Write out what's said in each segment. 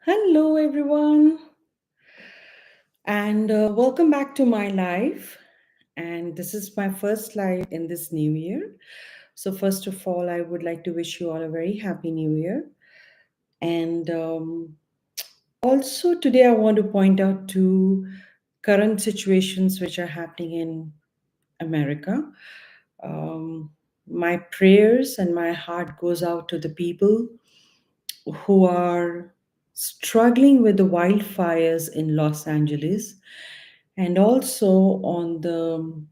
Hello, everyone, and welcome back to my life. And this is my first live in this new year. So, first of all, I would like to wish you all a very happy new year. And also, today, I want to point out two current situations which are happening in America. Um, my prayers and my heart goes out to the people who are struggling with the wildfires in Los Angeles and also on the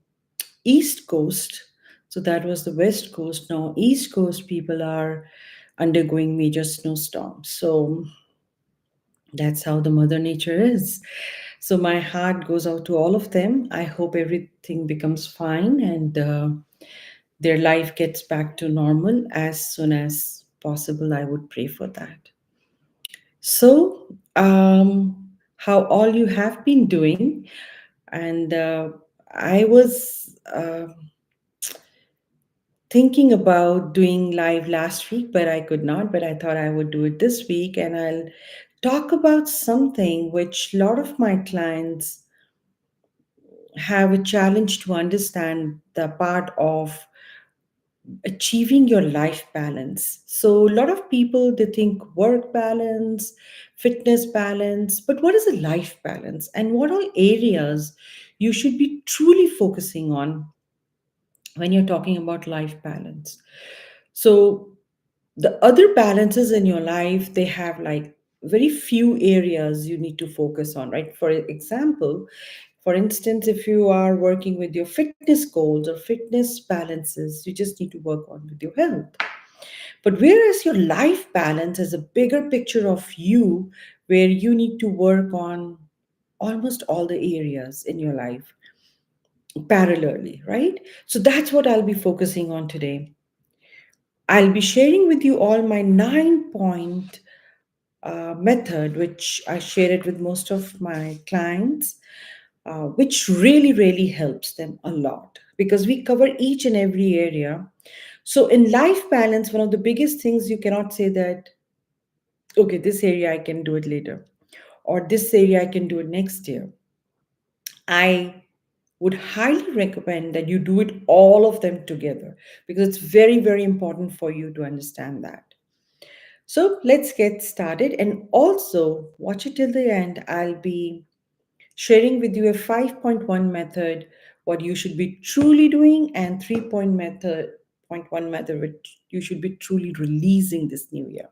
East Coast. So that was the West Coast. Now, East Coast people are undergoing major snowstorms. So that's how the Mother Nature is. So my heart goes out to all of them. I hope everything becomes fine and their life gets back to normal as soon as possible. I would pray for that. So, how all you have been doing, and I was thinking about doing live last week, but I could not. But I thought I would do it this week, and I'll talk about something which a lot of my clients have a challenge to understand the part of achieving your life balance. So a lot of people they think work balance, fitness balance, but what is a life balance and what all areas you should be truly focusing on when you're talking about life balance. So the other balances in your life they have like very few areas you need to focus on, right? For example, for instance, if you are working with your fitness goals or fitness balances, you just need to work on with your health. But whereas your life balance is a bigger picture of you, where you need to work on almost all the areas in your life parallelly, right? So that's what I'll be focusing on today. I'll be sharing with you all my 9 point method, which I share it with most of my clients, which really, really helps them a lot because we cover each and every area. So, in life balance, one of the biggest things you cannot say that, okay, this area I can do it later, or this area I can do it next year. I would highly recommend that you do it all of them together because it's very, very important for you to understand that. So let's get started and also watch it till the end. I'll be sharing with you a 5.1 method, what you should be truly doing, and 3 point one method, which you should be truly releasing this new year.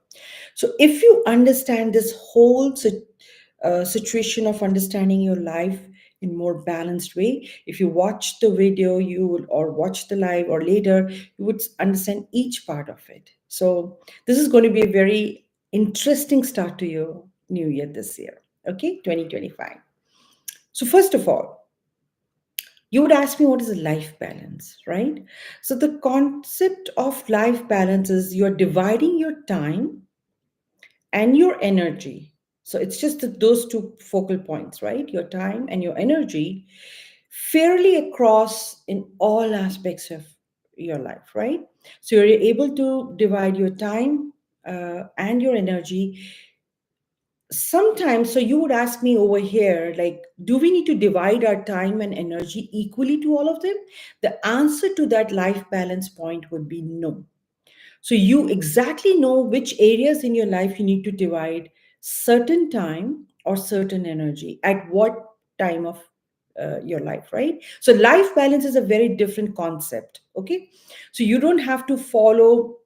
So if you understand this whole situation of understanding your life in more balanced way, if you watch the video you will or watch the live or later, you would understand each part of it. So this is going to be a very interesting start to your new year this year, okay, 2025. So first of all, you would ask me what is a life balance, right? So the concept of life balance is you're dividing your time and your energy. So it's just those two focal points, right? Your time and your energy fairly across in all aspects of your life, right? So you're able to divide your time and your energy. Sometimes, so you would ask me over here, like, do we need to divide our time and energy equally to all of them? The answer to that life balance point would be no. So you exactly know which areas in your life you need to divide certain time or certain energy at what time of your life, right? So life balance is a very different concept, okay? So you don't have to follow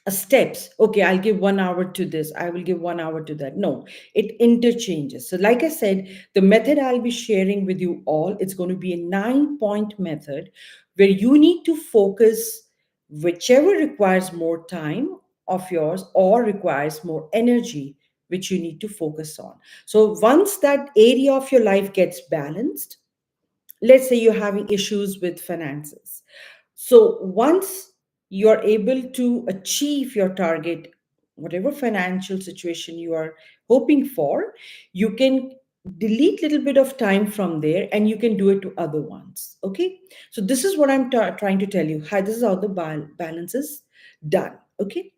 steps. Okay, I'll give 1 hour to this, I will give 1 hour to that. No, it interchanges. So like I said, the method I'll be sharing with you all, it's going to be a 9 point method where you need to focus whichever requires more time of yours or requires more energy, which you need to focus on. So once that area of your life gets balanced, let's say you're having issues with finances, so once you're able to achieve your target, whatever financial situation you are hoping for, you can delete little bit of time from there and you can do it to other ones. Okay, so this is what I'm trying to tell you. Hi, this is how the balance is done. Okay,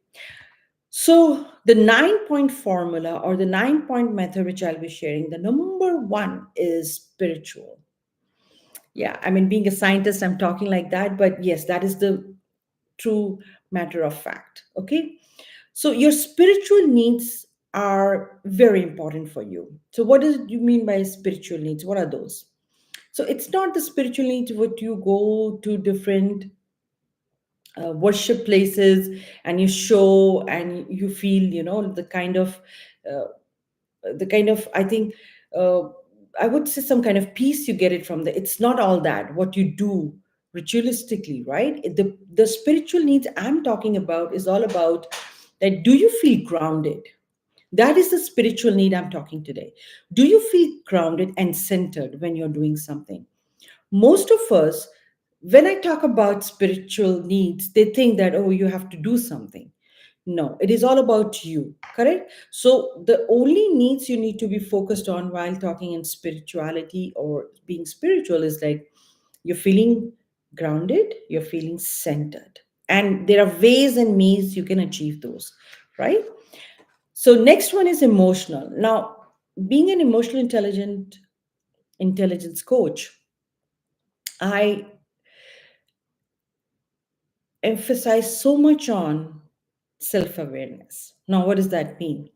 So, the 9 point formula or the 9 point method, which I'll be sharing, the number one is spiritual. Yeah, I mean, being a scientist, I'm talking like that, but yes, that is the true matter of fact. Okay. So, your spiritual needs are very important for you. So, what do you mean by spiritual needs? What are those? So, it's not the spiritual needs what you go to different worship places and you show and you feel, uh, I think, uh, I would say some kind of peace you get it from the. It's not all that what you do ritualistically, right? The spiritual needs I'm talking about is all about that. Do you feel grounded? That is the spiritual need I'm talking today. Do you feel grounded and centered when you're doing something? Most of us, when I talk about spiritual needs, they think that, oh, you have to do something. No, it is all about you, correct? So the only needs you need to be focused on while talking in spirituality or being spiritual is like you're feeling grounded, you're feeling centered. And there are ways and means you can achieve those, right? So next one is emotional. Now, being an emotional intelligence coach, I emphasize so much on self awareness. Now, what does that mean?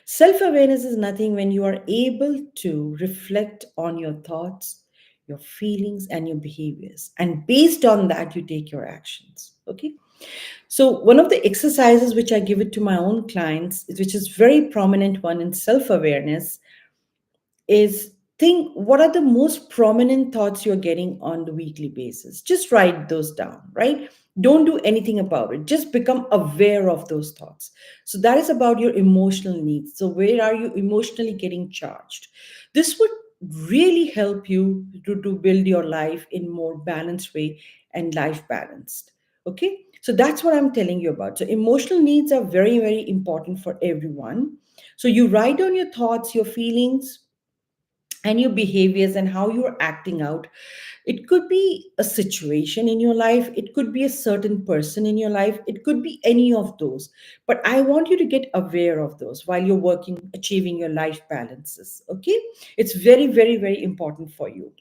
Self awareness is nothing when you are able to reflect on your thoughts, your feelings, and your behaviors. And based on that, you take your actions. Okay. So, one of the exercises which I give it to my own clients, which is very prominent one in self awareness, is think what are the most prominent thoughts you're getting on the weekly basis. Just write those down, right? Don't do anything about it, just become aware of those thoughts. So that is about your emotional needs. So where are you emotionally getting charged? This would really help you to build your life in more balanced way and life balanced. Okay, so that's what I'm telling you about. So emotional needs are very, very important for everyone. So you write down your thoughts, your feelings, and your behaviors and how you're acting out. It could be a situation in your life, it could be a certain person in your life, it could be any of those. But I want you to get aware of those while you're working, achieving your life balances. Okay, it's very, very, very important for you.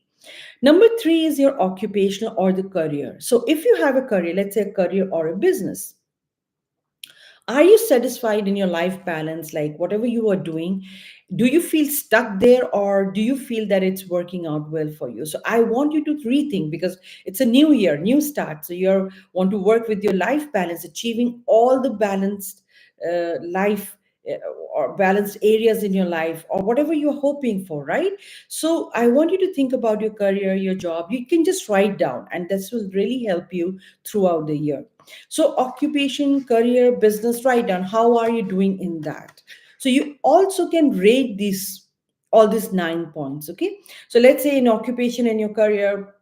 Number three is your occupational or the career. So if you have a career, let's say a career or a business, are you satisfied in your life balance, like whatever you are doing? Do you feel stuck there, or do you feel that it's working out well for you? So I want you to rethink, because it's a new year, new start. So you want to work with your life balance, achieving all the balanced life, uh, or balanced areas in your life, or whatever you're hoping for, right? So I want you to think about your career, your job. You can just write down, and this will really help you throughout the year. So occupation, career, business, write down how are you doing in that. So you also can rate these, all these 9 points. Okay, so let's say in occupation and your career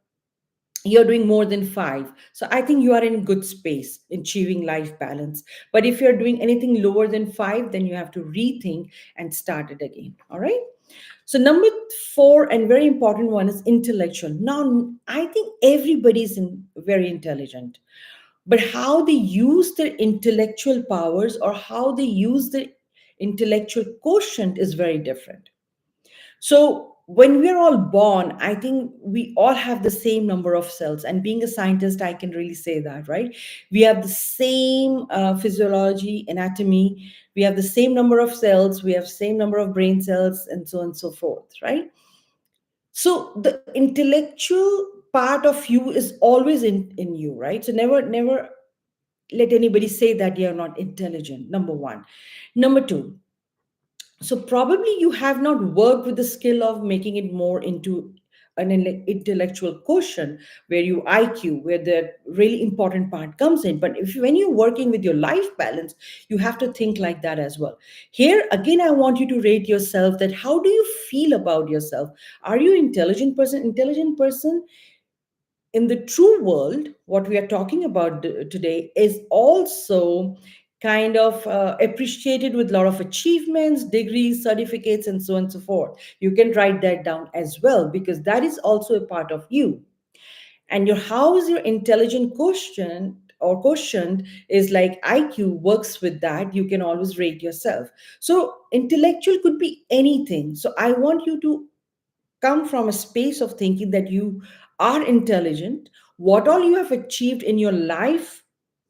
you're doing more than 5, so I think you are in good space in achieving life balance. But if you're doing anything lower than 5, then you have to rethink and start it again. All right. So number 4 and very important one is intellectual. Now I think everybody is very intelligent, but how they use their intellectual powers or how they use the intellectual quotient is very different. So when we're all born, I think we all have the same number of cells. And being a scientist, I can really say that, right? We have the same physiology, anatomy. We have the same number of cells. We have same number of brain cells, and so on and so forth, right? So the intellectual part of you is always in you, right? So never let anybody say that you're not intelligent. Number one. Number two, so probably you have not worked with the skill of making it more into an intellectual quotient, where you IQ, where the really important part comes in. But if when you're working with your life balance, you have to think like that as well. Here again, I want you to rate yourself, that how do you feel about yourself? Are you intelligent person in the true world? What we are talking about today is also kind of appreciated with a lot of achievements, degrees, certificates, and so on and so forth. You can write that down as well, because that is also a part of you. And your how is your intelligent quotient or quotient is like IQ works with that, you can always rate yourself. So intellectual could be anything. So I want you to come from a space of thinking that you are intelligent, what all you have achieved in your life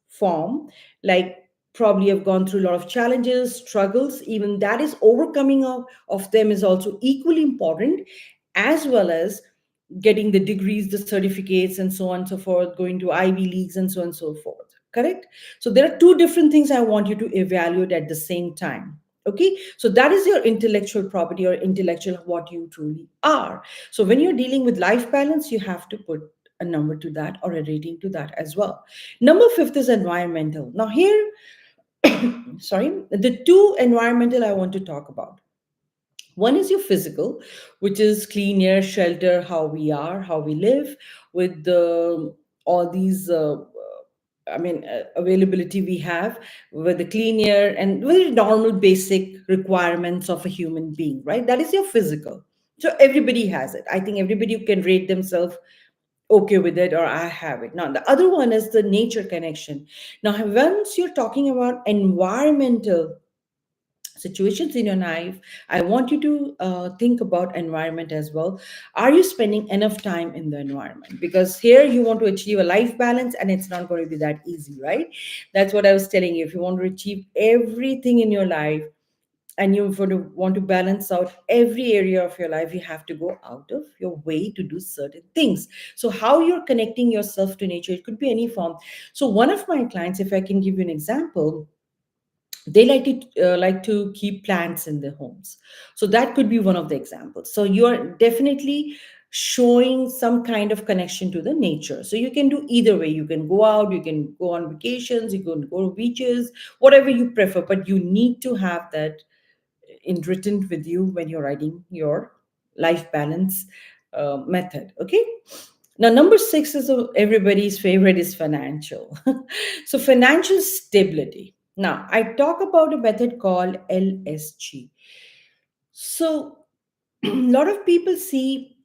form, like probably have gone through a lot of challenges, struggles, even that is overcoming of them is also equally important, as well as getting the degrees, the certificates, and so on and so forth, going to Ivy Leagues and so on and so forth. Correct? So there are two different things I want you to evaluate at the same time. Okay, so that is your intellectual property or intellectual what you truly are. So when you're dealing with life balance, you have to put a number to that or a rating to that as well. Number fifth is environmental. Now here, sorry, the two environmental I want to talk about. One is your physical, which is clean air, shelter, how we are, how we live, with the all these availability we have, with the clean air and very normal basic requirements of a human being, right? That is your physical. So everybody has it. I think everybody can rate themselves okay with it, or I have it. Now the other one is the nature connection. Now once you're talking about environmental situations in your life, I want you to think about environment as well. Are you spending enough time in the environment? Because here you want to achieve a life balance, and it's not going to be that easy, right? That's what I was telling you. If you want to achieve everything in your life, and you want to balance out every area of your life, you have to go out of your way to do certain things. So how you're connecting yourself to nature, it could be any form. So one of my clients, if I can give you an example, they like to keep plants in their homes. So that could be one of the examples. So you're definitely showing some kind of connection to the nature. So you can do either way. You can go out, you can go on vacations, you can go to beaches, whatever you prefer, but you need to have that in written with you when you're writing your life balance method. Okay. Now number six is everybody's favorite is financial. So financial stability. Now I talk about a method called LSG. So a lot of people see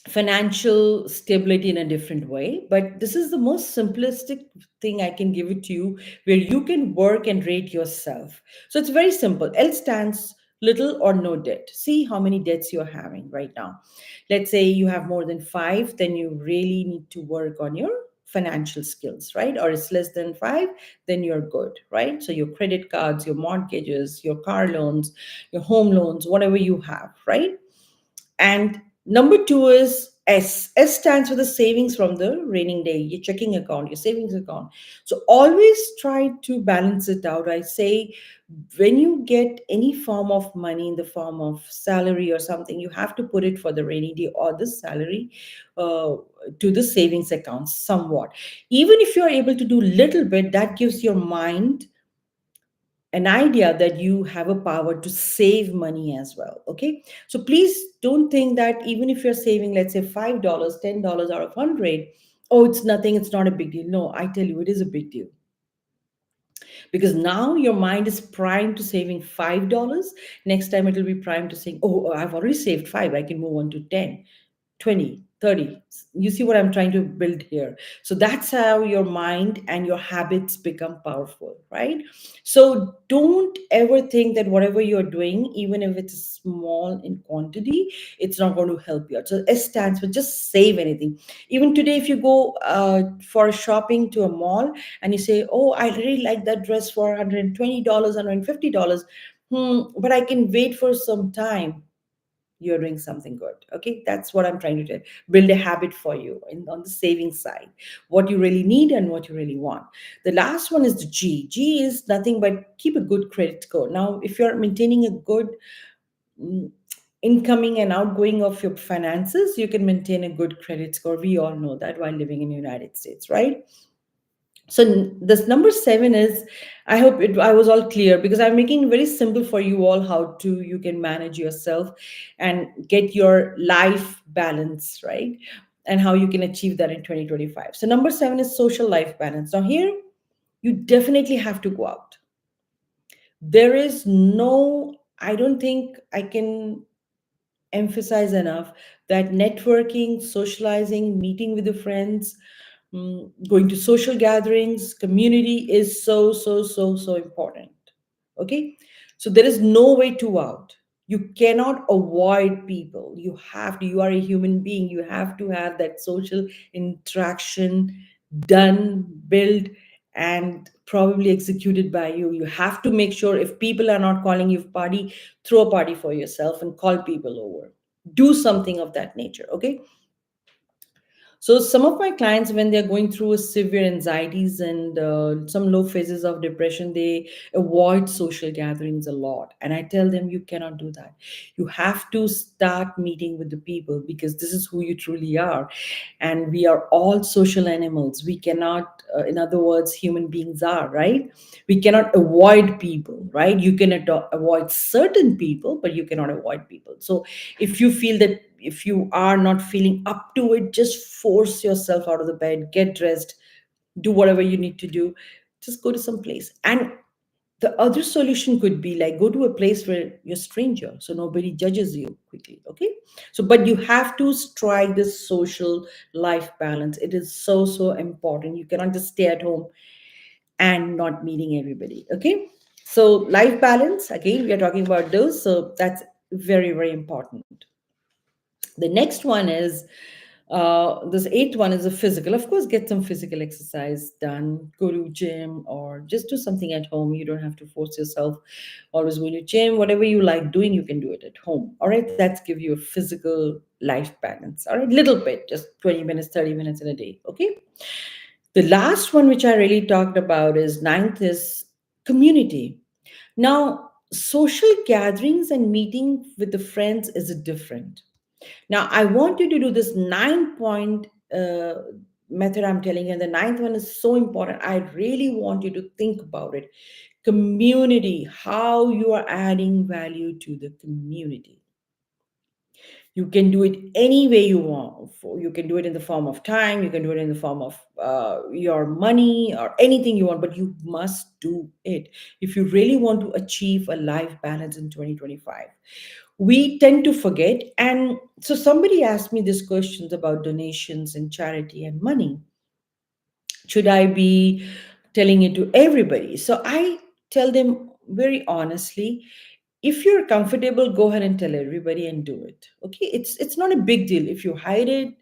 financial stability in a different way, but this is the most simplistic thing I can give it to you, where you can work and rate yourself. So it's very simple. L stands little or no debt. See how many debts you're having right now. Let's say you have more than five, then you really need to work on your financial skills, right? Or it's less than five, then you're good, right? So your credit cards, your mortgages, your car loans, your home loans, whatever you have, right? And number two is S. S stands for the savings from the raining day, your checking account, your savings account. So always try to balance it out. I say when you get any form of money in the form of salary or something, you have to put it for the rainy day or the salary uh, to the savings account somewhat. Even if you're able to do little bit, that gives your mind an idea that you have a power to save money as well. Okay, so please don't think that even if you're saving, let's say $5, $10 out of 100, oh, it's nothing, it's not a big deal. No, I tell you, it is a big deal, because now your mind is primed to saving $5. Next time it will be primed to saying, oh, I've already saved 5, I can move on to 10, 20, 30. You see what I'm trying to build here? So that's how your mind and your habits become powerful, right? So don't ever think that whatever you're doing, even if it's small in quantity, it's not going to help you out. So S stands for just save anything. Even today, if you go for shopping to a mall and you say, oh, I really like that dress for $120, $150, but I can wait for some time, you're doing something good. Okay, that's what I'm trying to do. Build a habit for you on the saving side, what you really need and what you really want. The last one is the G is nothing but keep a good credit score. Now if you're maintaining a good mm, incoming and outgoing of your finances, you can maintain a good credit score. We all know that while living in the United States, right? So this number seven is, I hope I was all clear, because I'm making it very simple for you all how to you can manage yourself and get your life balance, right? And how you can achieve that in 2025. So number seven is social life balance. Now here you definitely have to go out. There is no, I don't think I can emphasize enough that networking, socializing, meeting with your friends, Going to social gatherings, community is so, so, so, so important. Okay? So there is no way to out. You cannot avoid people. You have to, you are a human being. You have to have that social interaction done, built, and probably executed by you. You have to make sure if people are not calling you party, throw a party for yourself and call people over. Do something of that nature. Okay? So some of my clients, when they're going through a severe anxieties and some low phases of depression, they avoid social gatherings a lot. And I tell them, you cannot do that. You have to start meeting with the people because this is who you truly are. And we are all social animals. We cannot, in other words, human beings are, right? We cannot avoid people, right? You can avoid certain people, but you cannot avoid people. So if you feel that, if you are not feeling up to it, just force yourself out of the bed, get dressed, do whatever you need to do, just go to some place. And the other solution could be like go to a place where you're stranger so nobody judges you quickly. Okay, so but you have to strike this social life balance. It is so, so important. You cannot just stay at home and not meeting everybody. Okay, so life balance, again, we are talking about those, so that's very, very important. The next one is this eighth one is a physical. Of course, get some physical exercise done. Go to gym or just do something at home. You don't have to force yourself always going to gym. Whatever you like doing, you can do it at home. All right, that's give you a physical life balance. All right, little bit, just 20 minutes, 30 minutes in a day. Okay. The last one, which I really talked about, is ninth is community. Now, social gatherings and meeting with the friends is different. Now, I want you to do this 9 point method I'm telling you. And the ninth one is so important. I really want you to think about it. Community, how you are adding value to the community. You can do it any way you want. You can do it in the form of time, you can do it in the form of your money or anything you want, but you must do it if you really want to achieve a life balance in 2025. We tend to forget. And so somebody asked me these questions about donations and charity and money. Should I be telling it to everybody? So I tell them very honestly, if you're comfortable, go ahead and tell everybody and do it. Okay, it's not a big deal if you hide it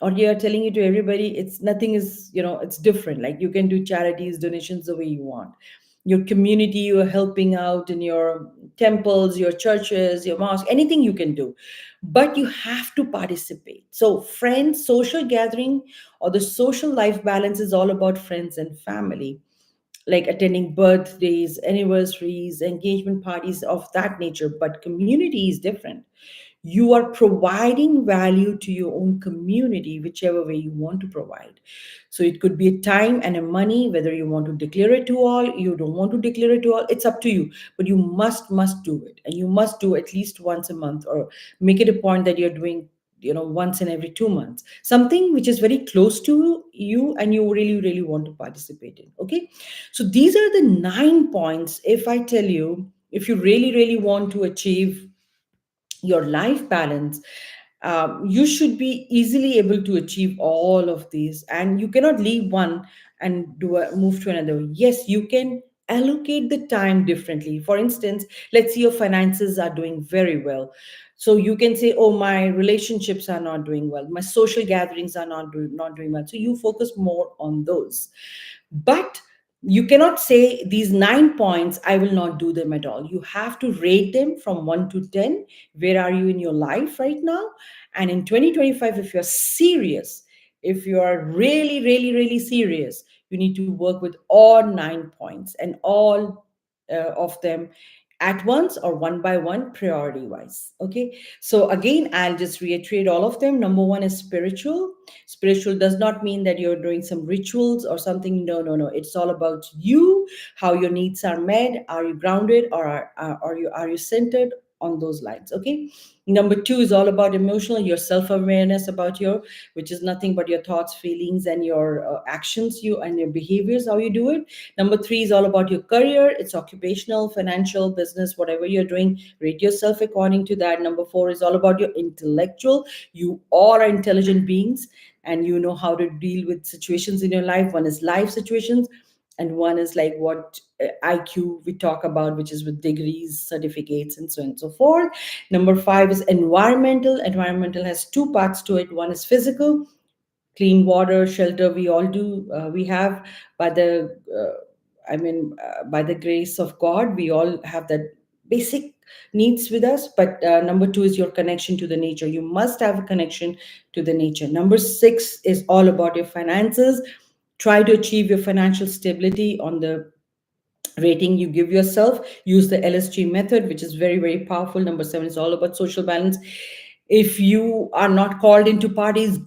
or you're telling it to everybody. It's nothing is, it's different. Like you can do charities, donations the way you want. Your community, you are helping out in your temples, your churches, your mosque, anything you can do, but you have to participate. So friends, social gathering, or the social life balance is all about friends and family, like attending birthdays, anniversaries, engagement parties of that nature. But community is different. You are providing value to your own community, whichever way you want to provide. So it could be a time and a money, whether you want to declare it to all, you don't want to declare it to all, it's up to you. But you must do it, and you must do at least once a month, or make it a point that you're doing, once in every 2 months, something which is very close to you and you really, really want to participate in. Okay, so these are the 9 points. If I tell you, if you really, really want to achieve your life balance, you should be easily able to achieve all of these, and you cannot leave one and move to another. Yes, you can allocate the time differently. For instance, let's say your finances are doing very well, so you can say, oh, my relationships are not doing well, my social gatherings are not doing well, so you focus more on those. But you cannot say these 9 points, I will not do them at all. You have to rate them from 1 to 10. Where are you in your life right now? And in 2025, if you're serious, if you are really, really, really serious, you need to work with all 9 points and all of them at once or one by one, priority wise. Okay, so again, I'll just reiterate all of them. Number one is spiritual. Spiritual does not mean that you're doing some rituals or something. No, no, no, it's all about you, how your needs are met. Are you grounded, or are you centered on those lines? Okay. Number two is all about emotional, your self-awareness about your, which is nothing but your thoughts, feelings, and your actions, you and your behaviors, how you do it. Number three is all about your career. It's occupational, financial, business, whatever you're doing, rate yourself according to that. Number four is all about your intellectual. You all are intelligent beings. and you know how to deal with situations in your life. One is life situations, and one is like what IQ we talk about, which is with degrees, certificates, and so on and so forth. Number five is environmental. Environmental has two parts to it. One is physical, clean water, shelter. We all do. We have by the, by the grace of God, we all have that basic needs with us. But number two is your connection to the nature. You must have a connection to the nature. Number six is all about your finances. Try to achieve your financial stability on the rating you give yourself. Use the LSG method, which is very, very powerful. Number seven is all about social balance. If you are not called into parties,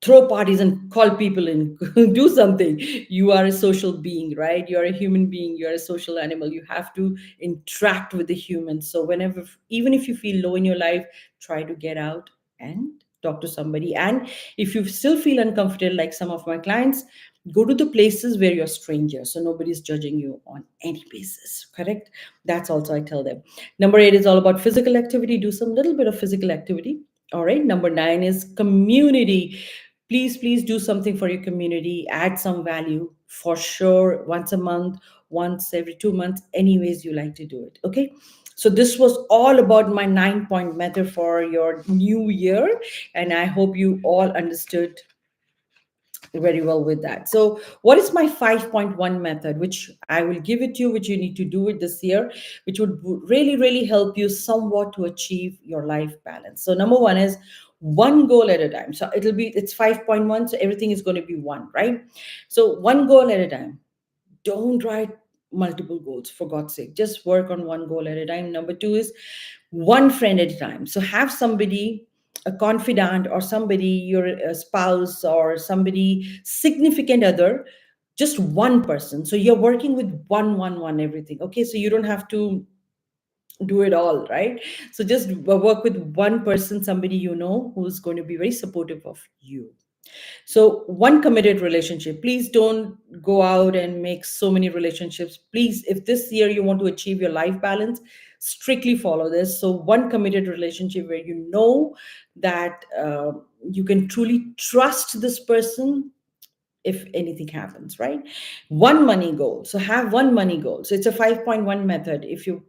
throw parties and call people in. Do something. You are a social being, right? You're a human being, you're a social animal. You have to interact with the humans. So whenever, even if you feel low in your life, try to get out and talk to somebody. And if you still feel uncomfortable, like some of my clients, go to the places where you're strangers, so nobody's judging you on any basis. Correct? That's also I tell them. Number eight is all about physical activity. Do some little bit of physical activity. All right. Number nine is community. Please, please do something for your community. Add some value for sure. Once a month, once every 2 months, anyways you like to do it. Okay. So this was all about my 9 point method for your new year, and I hope you all understood very well with that. So, what is my 5.1 method, which I will give it to you, which you need to do it this year, which would really, really help you somewhat to achieve your life balance. So, number one is one goal at a time. So, it's 5.1. So, everything is going to be one, right? So, one goal at a time. Don't write multiple goals, for God's sake. Just work on one goal at a time. Number two is one friend at a time. So have somebody, a confidant, or somebody, your spouse, or somebody significant other, just one person. So you're working with one everything. Okay, so you don't have to do it all, right? So just work with one person, somebody you know who's going to be very supportive of you. So, one committed relationship. Please don't go out and make so many relationships. Please, if this year you want to achieve your life balance, strictly follow this. So, one committed relationship where you know that you can truly trust this person if anything happens, right? One money goal. So, have one money goal. So, it's a 5.1 method. If you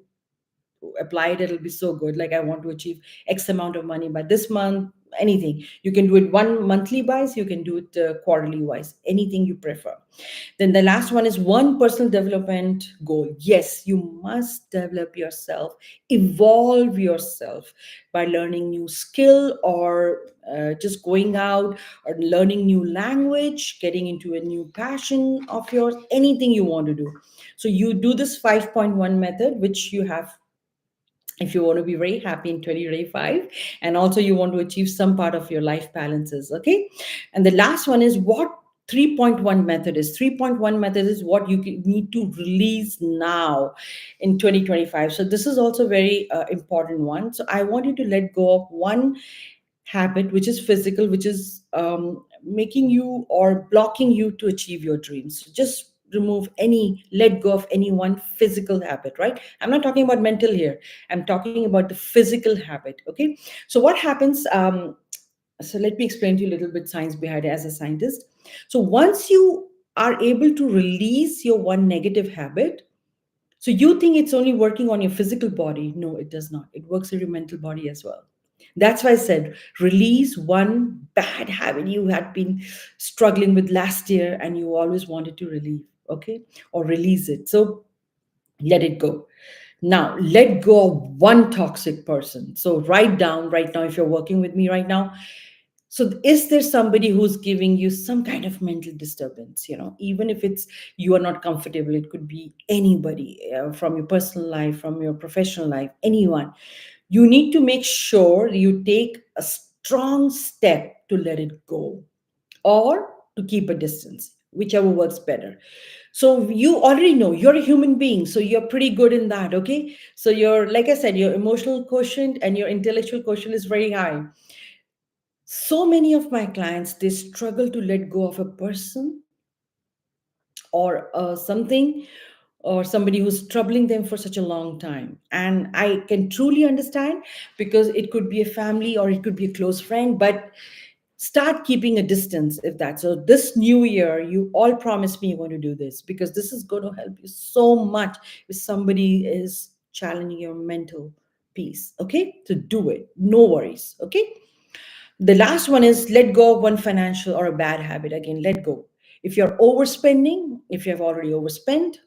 apply it, it'll be so good. Like, I want to achieve X amount of money by this month. Anything you can do it one monthly wise, you can do it quarterly wise, anything you prefer. Then the last one is one personal development goal. Yes, you must develop yourself, evolve yourself by learning new skill, or just going out or learning new language, getting into a new passion of yours, anything you want to do. So you do this 5.1 method, which you have if you want to be very happy in 2025, and also you want to achieve some part of your life balances. Okay. And the last one is what 3.1 method is. 3.1 method is what you need to release now in 2025. So this is also very important one. So I want you to let go of one habit which is physical, which is making you or blocking you to achieve your dreams. So just remove any, let go of any one physical habit, right? I'm not talking about mental here, I'm talking about the physical habit. Okay. So what happens, so let me explain to you a little bit science behind it as a scientist. So once you are able to release your one negative habit, so you think it's only working on your physical body. No, it does not. It works on your mental body as well. That's why I said release one bad habit you had been struggling with last year and you always wanted to relieve, okay? Or release it. So let it go. Now, let go of one toxic person. So write down right now, if you're working with me right now, so is there somebody who's giving you some kind of mental disturbance? Even if it's you are not comfortable, it could be anybody, from your personal life, from your professional life, anyone. You need to make sure you take a strong step to let it go, or to keep a distance, whichever works better. So you already know you're a human being, so you're pretty good in that. Okay. So you're, like I said, your emotional quotient and your intellectual quotient is very high. So many of my clients, they struggle to let go of a person or something, or somebody who's troubling them for such a long time, and I can truly understand, because it could be a family or it could be a close friend, but Start keeping a distance. If that's so, this new year you all promise me you're going to do this, because this is going to help you so much if somebody is challenging your mental peace. Okay, to do it, no worries. Okay, the last one is let go of one financial or a bad habit. Again, let go. If you're overspending, if you have already overspent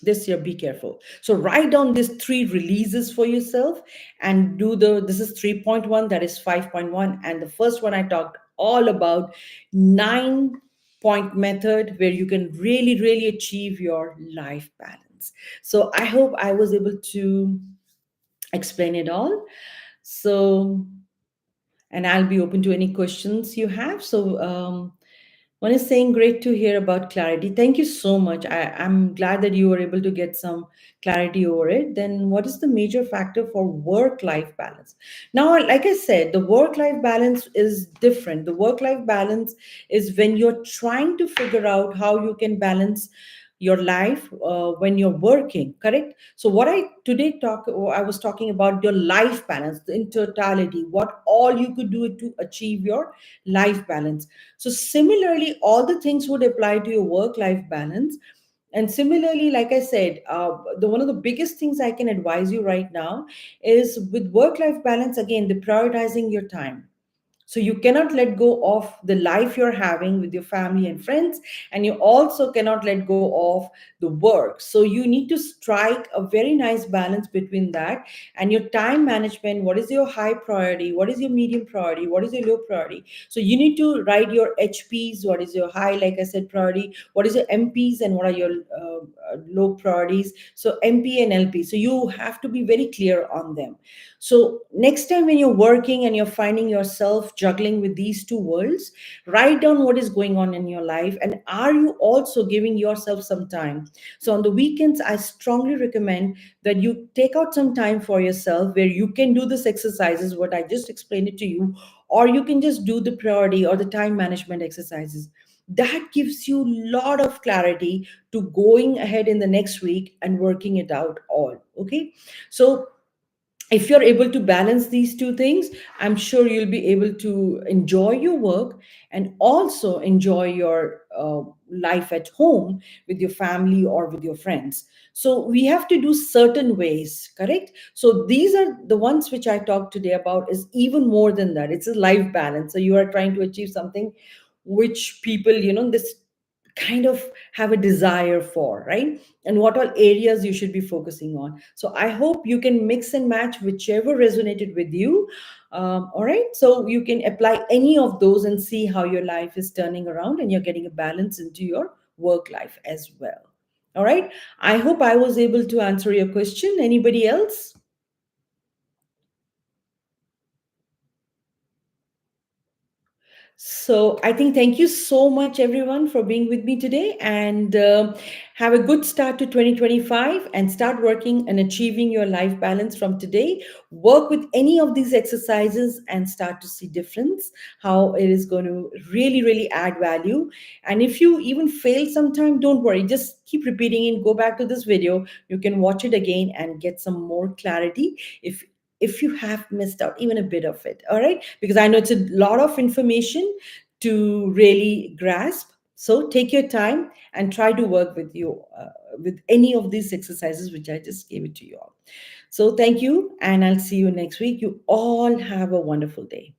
this year, be careful. So write down these three releases for yourself and do the, this is 3.1, that is 5.1, and the first one I talked all about, 9 point method, where you can really really achieve your life balance. So I hope I was able to explain it all. So, and I'll be open to any questions you have. So one is saying, great to hear about clarity. Thank you so much. I'm glad that you were able to get some clarity over it. Then, what is the major factor for work life balance? Now, like I said, the work life balance is different. The work life balance is when you're trying to figure out how you can balance your life when you're working, correct? So what I today talk I was talking about your life balance in totality, what all you could do to achieve your life balance. So similarly, all the things would apply to your work life balance. And similarly, like I said, the one of the biggest things I can advise you right now is with work life balance, again, the prioritizing your time. So you cannot let go of the life you're having with your family and friends, and you also cannot let go of the work. So you need to strike a very nice balance between that and your time management. What is your high priority? What is your medium priority? What is your low priority? So you need to write your HPs. What is your high, like I said, priority? What is your MPs and what are your low priorities? So MP and LP. So you have to be very clear on them. So next time when you're working and you're finding yourself juggling with these two worlds, write down what is going on in your life and are you also giving yourself some time. So on the weekends, I strongly recommend that you take out some time for yourself where you can do this exercises, what I just explained it to you, or you can just do the priority or the time management exercises. That gives you a lot of clarity to going ahead in the next week and working it out all. Okay. So if you're able to balance these two things, I'm sure you'll be able to enjoy your work and also enjoy your life at home with your family or with your friends. So we have to do certain ways, correct? So these are the ones which I talked today about, is even more than that. It's a life balance. So you are trying to achieve something which people, this kind of have a desire for, right? And what all areas you should be focusing on. So I hope you can mix and match whichever resonated with you. All right, so you can apply any of those and see how your life is turning around and you're getting a balance into your work life as well. All right, I hope I was able to answer your question. Anybody else? So I think thank you so much, everyone, for being with me today, and have a good start to 2025 and start working and achieving your life balance from today. Work with any of these exercises and start to see difference, how it is going to really, really add value. And if you even fail sometime, don't worry. Just keep repeating it. Go back to this video. You can watch it again and get some more clarity. If you have missed out even a bit of it, all right, because I know it's a lot of information to really grasp. So take your time and try to work with you with any of these exercises which I just gave it to you all. So thank you, and I'll see you next week. You all have a wonderful day.